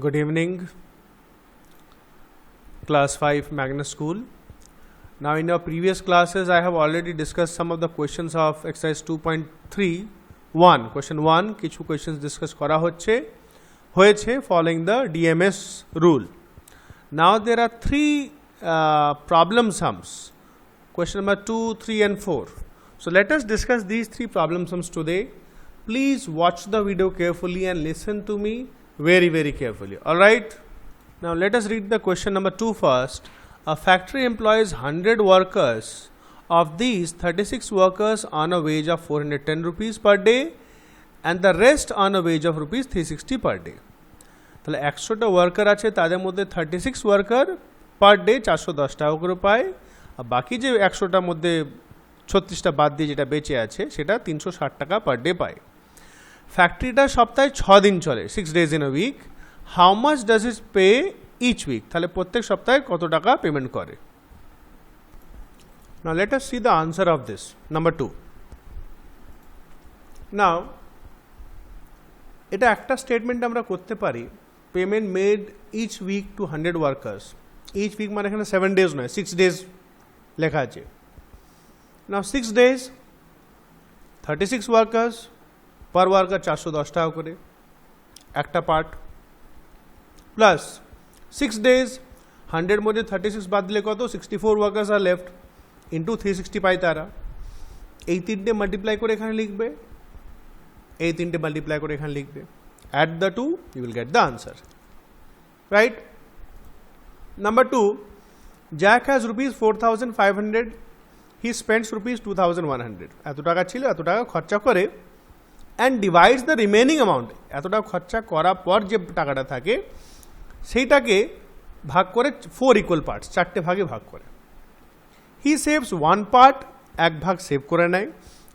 Good evening, class 5 Magnus School. Now in our previous classes I have already discussed some of the questions of exercise 2.3.1. Question 1 কিছু questions discuss করা হয়েছে following the DMS rule. Now there are three problem sums. Question number 2, 3 and 4. So let us discuss these three problem sums today. Please watch the video carefully and listen to me very carefully. Alright. Now let us read the question number 2 first. A factory employs 100 workers. Of these, 36 workers earn a wage of 410 rupees per day and the rest earn a wage of rupees 360 per day. তাহলে 100টা worker আছে, তাদের মধ্যে 36 worker per day 410 টাকা করে পায়, আর বাকি যে 100টার মধ্যে 36টা বাদ দিয়ে যেটা বেঁচে আছে সেটা 360 টাকা পার ডে পায়। ফ্যাক্টরিটা সপ্তাহে 6 দিন চলে, 6 days in a week. How much does it pay each week? তাহলে প্রত্যেক সপ্তাহে কত টাকা পেমেন্ট করে? Now let us see the answer of this. Number 2. Now এটা একটা স্টেটমেন্ট আমরা করতে পারি, payment made each week to 100 workers. Each week মানে এখানে 7 days নয়, 6 days লেখা আছে। Now 6 days, 36 ওয়ার্কার্স, পার ওয়ার্কার 410 টাকা করে একটা পার্ট, প্লাস 6 days, 100 মধ্যে 36 বাদ দিলে কত, 64 ওয়ার্কার্স আর লেফট, ইন্টু 360 পাই তারা। এই তিনটে মাল্টিপ্লাই করে এখানে লিখবে, এই তিনটে মাল্টিপ্লাই করে এখানে লিখবে, add the two, you will get the answer, right? Number 2, Jack has rupees 4,500, he spends rupees 2,100. এত টাকা ছিল, এত টাকা খরচা করে, and divides the remaining amount. এত টাকা খরচা করার পর যে টাকাটা থাকে সেইটাকে ভাগ করে 4 equal parts, 4টে ভাগে ভাগ করে। He saves 1 part, এক ভাগ সেভ করে নেয়,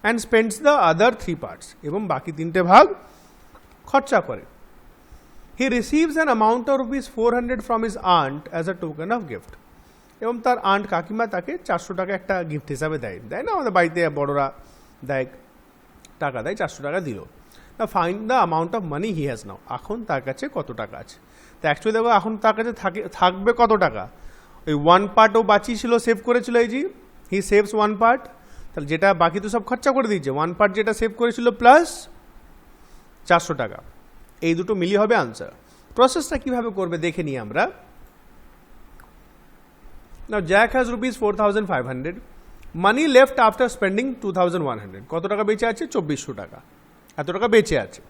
and spends the other 3 parts, এবং বাকি 3টে ভাগ খরচা করে। He receives an amount of rupees 400 from his aunt as a token of gift. এবং তার আন্ট কাকিমা তাকে 400 টাকা একটা গিফট হিসাবে দেয় না, আমাদের বাড়িতে বড়রা দেয় টাকা, দেয় 400 টাকা দিল। না, find the amount of money he has now. এখন তার কাছে কত টাকা আছে? তো অ্যাকচুয়ালি দেখো এখন তার কাছে থাকবে কত টাকা, ওই 1 part ও বাঁচিয়েছিল, সেভ করেছিল, এই যে হি সেভস 1 part, তাহলে যেটা বাকি তো সব খরচা করে দিয়েছে, 1 part যেটা সেভ করেছিল প্লাস 400 টাকা, এই দুটো মিলিয়ে হবে আনসার। প্রসেসটা কিভাবে করবে দেখে নিই আমরা। Now Jack has rupees 4,500. Money left after spending 2,100. কত টাকা বেঁচে আছে? 2400 টাকা। এত টাকা বেঁচে আছে।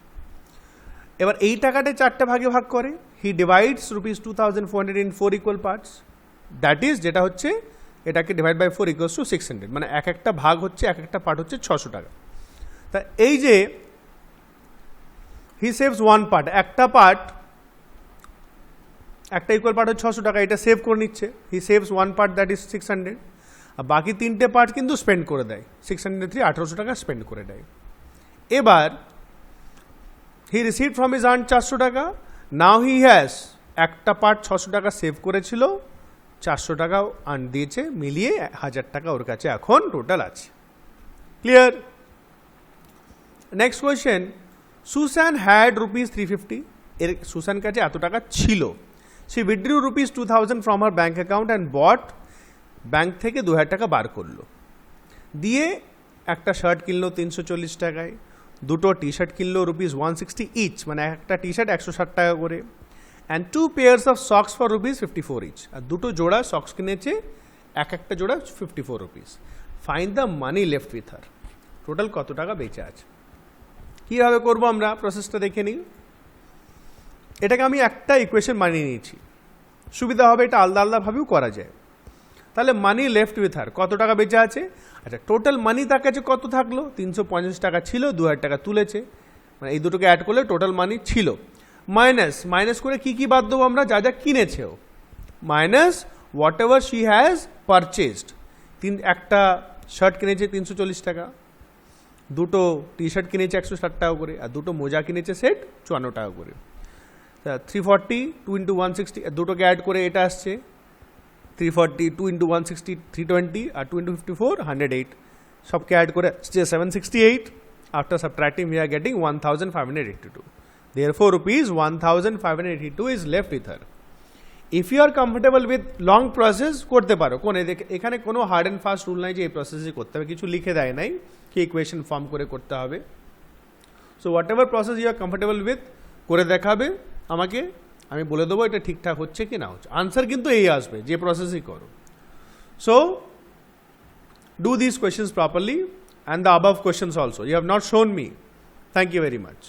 এবার এই টাকাটা 4টে ভাগে ভাগ করে। He divides rupees 2,400 in 4 equal parts. That is, যেটা হচ্ছে এটাকে divide by 4 equals to 600. মানে এক একটা ভাগ হচ্ছে, এক একটা পার্ট হচ্ছে 600 টাকা। তা এই যে he saves 1 part, একটা পার্ট, একটা ইকুয়াল পার্ট হচ্ছে 600 টাকা, এটা সেভ করে নিচ্ছে। হি সেভস 1 part, দ্যাট ইজ 600, আর বাকি 3টে পার্ট কিন্তু স্পেন্ড করে দেয়, 603 1800 টাকা স্পেন্ড করে দেয়। এবার হি রিসিভড ফ্রম হিজ আর্ন 400 টাকা। নাও হি হ্যাজ, একটা পার্ট 600 টাকা সেভ করেছিল, 400 টাকাও আর্ন দিয়েছে, মিলিয়ে 1000 টাকা ওর কাছে এখন টোটাল আছে। Clear? Next question, Susan had rupees 350, এর সুসান কাছে এত টাকা ছিল। She withdrew rupees 2,000 from her bank account and bought, bank থেকে 2000 টাকা বার করলো, দিয়ে একটা শার্ট কিনলো 340 টাকায়, দুটো টি শার্ট কিনলো rupees 160 each, মানে একটা টি শার্ট 160 টাকা করে, and 2 pairs of socks for rupees 54 each, আর দুটো জোড়া সক্স কিনেছে, এক একটা জোড়া 54 rupees. Find the money left with her. Total কত টাকা বেঁচে আছে? কীভাবে করবো আমরা, প্রসেসটা দেখে নিই। এটাকে আমি একটা ইকুয়েশন বানিয়ে নিয়েছি, সুবিধা হবে, এটা আলাদা আলাদাভাবেও করা যায়। তাহলে মানি লেফট উইথ হার, কত টাকা বেঁচে আছে? আচ্ছা, টোটাল মানি তার কাছে কত থাকলো? 350 টাকা ছিল, 2000 টাকা তুলেছে, মানে এই দুটোকে অ্যাড করলে টোটাল মানি ছিল। মাইনাস করে কি কি বাদ দেবো আমরা? যা যা কিনেছেও, minus whatever she has purchased. একটা শার্ট কিনেছে 340 টাকা, দুটো টি শার্ট কিনেছে 160 টাকা করে, আর দুটো মোজা কিনেছে সেট 54 টাকা করে। 340, 2 into 160, দুটোকে অ্যাড করে এটা আসছে 340, 2 into 160 320, আর 2 into 54 108, সবকে অ্যাড করে আসছে 768। After subtracting we are getting 1582. Therefore, rupees 1582 is left with her. If you are comfortable with long process করতে পারো, কোন এখানে কোনো হার্ড অ্যান্ড ফাস্ট রুল নাই যে এই প্রসেসই করতে হবে, কিছু লিখে দেয় নাই কি ইকুয়েশন ফর্ম করে করতে হবে। So whatever process you are comfortable with করে দেখাবে আমাকে, আমি বলে দেবো এটা ঠিকঠাক হচ্ছে কি না হচ্ছে। আনসার কিন্তু এই আসবে যে প্রসেসই করো। So do these questions properly and the above questions also. You have not shown me. Thank you very much.